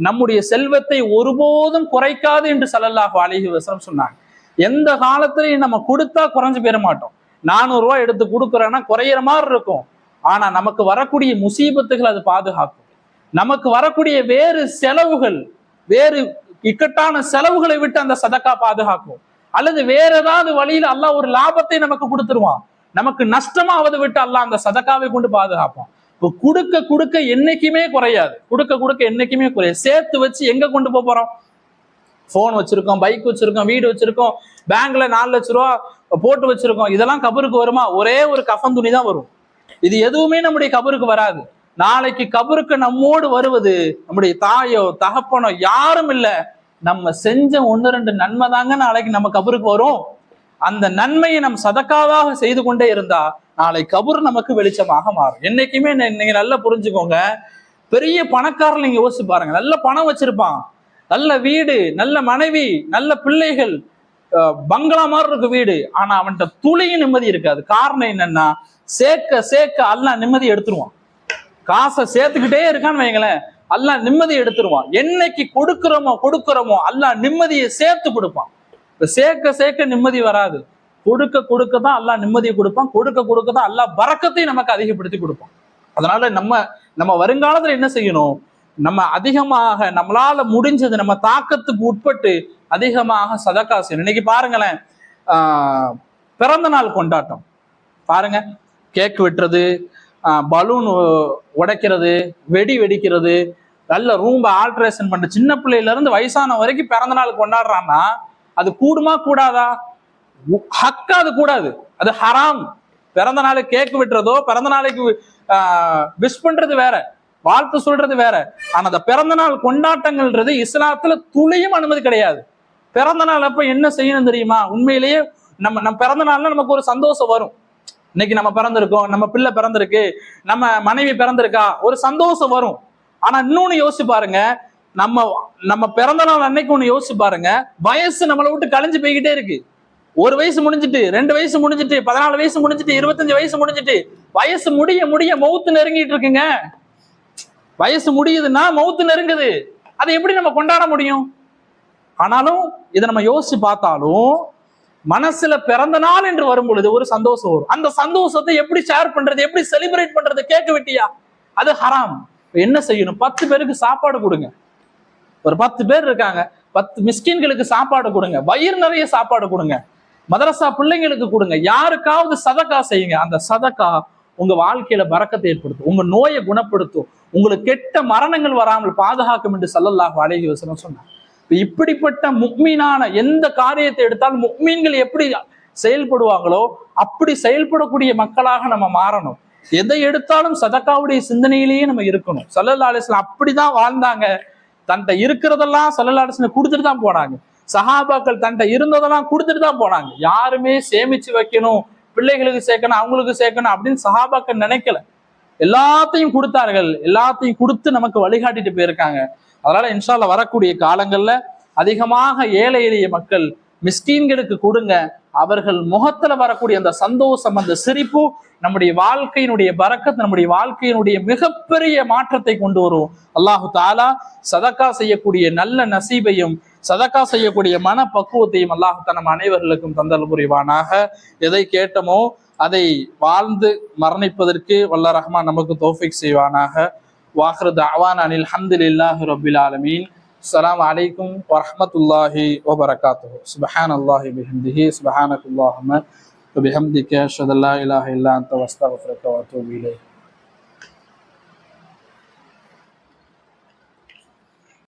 நம்முடைய செல்வத்தை ஒருபோதும் குறைக்காது என்று ஸல்லல்லாஹு அலைஹி வஸல்லம் சொன்னாங்க. எந்த காலத்திலையும் நம்ம கொடுத்தா குறைஞ்சு போயிட மாட்டோம். 400 ரூபாய் எடுத்து கொடுக்குறோன்னா குறையிற மாதிரி இருக்கும், ஆனா நமக்கு வரக்கூடிய முசீபத்துகள் அது பாதுகாக்கும். நமக்கு வரக்கூடிய வேறு செலவுகள், வேறு இக்கட்டான செலவுகளை விட்டு அந்த சதக்கா பாதுகாக்கும். அல்லது வேற ஏதாவது வழியில அல்லாஹ் ஒரு லாபத்தை நமக்கு கொடுத்துருவான், நமக்கு நஷ்டமாவதை விட்டு அல்லாஹ் அந்த சதக்காவை கொண்டு பாதுகாப்பான். இப்போ கொடுக்க கொடுக்க என்னைக்குமே குறையாது, கொடுக்க கொடுக்க என்னைக்குமே குறையாது. சேர்த்து வச்சு எங்க கொண்டு போறோம்? போன் வச்சிருக்கோம், பைக் வச்சிருக்கோம், வீடு வச்சிருக்கோம், பேங்க்ல 4 லட்சம் ரூபா போட்டு வச்சிருக்கோம். இதெல்லாம் கபருக்கு வருமா? ஒரே ஒரு கஃன் துணி தான் வரும். இது எதுவுமே நம்முடைய கபருக்கு வராது. நாளைக்கு கபருக்கு நம்மோடு வருவது நம்முடைய தாயோ தகப்பனோ யாரும் இல்லை, நம்ம செஞ்ச 1-2 நன்மை தாங்க நாளைக்கு நம்ம கபருக்கு வரும். அந்த நன்மையை நம்ம சதக்காவாக செய்து கொண்டே இருந்தா நாளை கபர் நமக்கு வெளிச்சமாக மாறும். என்னைக்குமே நீங்க நல்லா புரிஞ்சுக்கோங்க. பெரிய பணக்காரர் நீங்க யோசிச்சு பாருங்க, நல்ல பணம் வச்சிருப்பான், நல்ல வீடு, நல்ல மனைவி, நல்ல பிள்ளைகள், பங்களா மாதிரி இருக்கு வீடு, ஆனா அவன்கிட்ட துளியும் நிம்மதி இருக்காது. காரணம் என்னன்னா, சேர்க்க சேர்க்க அல்லாஹ் நிம்மதி எடுத்துருவான். காசை சேர்த்துக்கிட்டே இருக்கான்னு வைங்களேன், அல்லாஹ் நிம்மதி எடுத்துருவான். என்னைக்கு கொடுக்கிறோமோ அல்லாஹ் நிம்மதியை சேர்த்து கொடுப்பான். சேர்க்க சேர்க்க நிம்மதி வராது, கொடுக்க கொடுக்க தான் அல்லாஹ் நிம்மதியை கொடுப்பான். கொடுக்க கொடுக்க தான் அல்லாஹ் பரக்கத்தையும் நமக்கு அதிகப்படுத்தி கொடுப்பான். அதனால நம்ம வருங்காலத்துல என்ன செய்யணும்? நம்ம அதிகமாக நம்மளால முடிஞ்சது, நம்ம தாக்கத்துக்கு உட்பட்டு அதிகமாக சதக்கா செய்யணும். இன்னைக்கு பாருங்களேன், பிறந்த நாள் கொண்டாட்டம் பாருங்க, கேக் வெட்டுறது, பலூன் உடைக்கிறது, வெடி வெடிக்கிறது, நல்ல ரூம்ப ஆல்ட்ரேஷன் பண்ற, சின்ன பிள்ளையில இருந்து வயசான வரைக்கும் பிறந்த நாள் கொண்டாடுறான்னா அது கூடுமா கூடாதா? ஹக்கா அது கூடாது, அது ஹராம். பிறந்த நாள் கேக் வெட்டுறதோ, பிறந்த நாளைக்கு விஷ் பண்றது வேற, வாழ்த்து சொல்றது வேற. ஆனா அந்த பிறந்த நாள் கொண்டாட்டங்கள்ன்றது இஸ்லாத்துல துளியும் அனுமதி கிடையாது. பிறந்த நாள் அப்ப என்ன செய்யணும் தெரியுமா? உண்மையிலேயே நம்ம பிறந்த நாள்ல நமக்கு ஒரு சந்தோஷம் வரும். இன்னைக்கு நம்ம பிறந்திருக்கோம், நம்ம பிள்ளை பிறந்திருக்கு, நம்ம மனைவி பிறந்திருக்கா, ஒரு சந்தோஷம் வரும். ஆனா இன்னொன்னு யோசிச்சு பாருங்க, நம்ம பிறந்த நாள் அன்னைக்கு ஒண்ணு யோசிச்சு பாருங்க, வயசு நம்மளை விட்டு கழிஞ்சு போய்கிட்டே இருக்கு. 1 வயசு முடிஞ்சிட்டு, 2 வயசு முடிஞ்சிட்டு, 14 வயசு முடிஞ்சிட்டு, 25 வயசு முடிஞ்சிட்டு, வயசு முடிய மௌத்து நெருங்கிட்டு இருக்குங்க. வயசு முடியுதுன்னா மௌத்து நெருங்குது, அதை எப்படி நம்ம கொண்டாட முடியும்? ஆனாலும் இதை நம்ம யோசிச்சு பார்த்தாலும் மனசுல பிறந்த நாள் என்று வரும் பொழுது ஒரு சந்தோஷம் வரும். அந்த சந்தோஷத்தை எப்படி ஷேர் பண்றது, எப்படி செலிப்ரேட் பண்றது? கேட்க வெட்டியா? அது ஹராம். என்ன செய்யணும்? 10 பேருக்கு சாப்பாடு கொடுங்க. ஒரு 10 பேர் இருக்காங்க, 10 மிஸ்கின்களுக்கு சாப்பாடு கொடுங்க, வயிறு நிறைய சாப்பாடு கொடுங்க, மதரசா பிள்ளைங்களுக்கு கொடுங்க, யாருக்காவது சதக்கா செய்யுங்க. அந்த சதக்கா உங்க வாழ்க்கையில பரக்கத்தை ஏற்படுத்தும், உங்க நோயை குணப்படுத்தும், உங்களுக்கு கெட்ட மரணங்கள் வராமல் பாதுகாக்கும் என்று ஸல்லல்லாஹு அலைஹி வஸல்லம் சொன்னார். இப்படிப்பட்ட முக்மீனான எந்த காரியத்தை எடுத்தாலும் முக்மீன்கள் எப்படி செயல்படுவாங்களோ அப்படி செயல்படக்கூடிய மக்களாக நம்ம மாறணும். எதை எடுத்தாலும் சதக்காவுடைய சிந்தனையிலேயே நம்ம இருக்கணும். ஸல்லல்லாஹு அலைஹி வஸல்லம் அப்படிதான் வாழ்ந்தாங்க. தன்கிட்ட இருக்கிறதெல்லாம் ஸல்லல்லாஹு அலைஹி வஸல்லம் கொடுத்துட்டு தான் போனாங்க. சஹாபாக்கள் தன்கிட்ட இருந்ததெல்லாம் கொடுத்துட்டு தான் போனாங்க. யாருமே சேமிச்சு வைக்கணும், பிள்ளைகளுக்கு சேர்க்கணும், அவங்களுக்கு சேர்க்கணும் அப்படின்னு சஹாபாக்கள் நினைக்கல. எல்லாத்தையும் கொடுத்தார்கள், எல்லாத்தையும் கொடுத்து நமக்கு வழிகாட்டிட்டு போயிருக்காங்க. அதனால இன்ஷா அல்லாஹ் வரக்கூடிய காலங்கள்ல அதிகமாக ஏழை எளிய மக்கள் மிஸ்கீன்களுக்கு கொடுங்க. அவர்கள் முகத்துல வரக்கூடிய அந்த சந்தோஷம், அந்த சிரிப்பு நம்முடைய வாழ்க்கையினுடைய பரக்கத், நம்முடைய வாழ்க்கையினுடைய மிகப்பெரிய மாற்றத்தை கொண்டு வரும். அல்லாஹு தாலா சதக்கா செய்யக்கூடிய நல்ல நசீபையும் சதக்கா செய்யக்கூடிய மன பக்குவத்தையும் அல்லாஹு தஆலா நம் அனைவர்களுக்கும் தந்தல் புரிவானாக. எதை கேட்டமோ அதை வாழ்ந்து மரணிப்பதற்கு வல்ல ரஹ்மான் நமக்கு தௌஃபீக் செய்வானாக. வாஹிரு தஅவானா அனில் ஹம்துலில்லாஹி ரப்பில் ஆலமீன். அஸ்ஸலாமு அலைக்கும் வரஹ்மத்துல்லாஹி வபரகாத்துஹு. சுப்ஹானல்லாஹி பிஹம்திஹி, சுப்ஹானக்கல்லாஹும்ம வபிஹம்திக, அஷ்ஹது அல்லா இலாஹா இல்லா அன்த, அஸ்தக்ஃபிருக வ அத்தூபு இலைக்.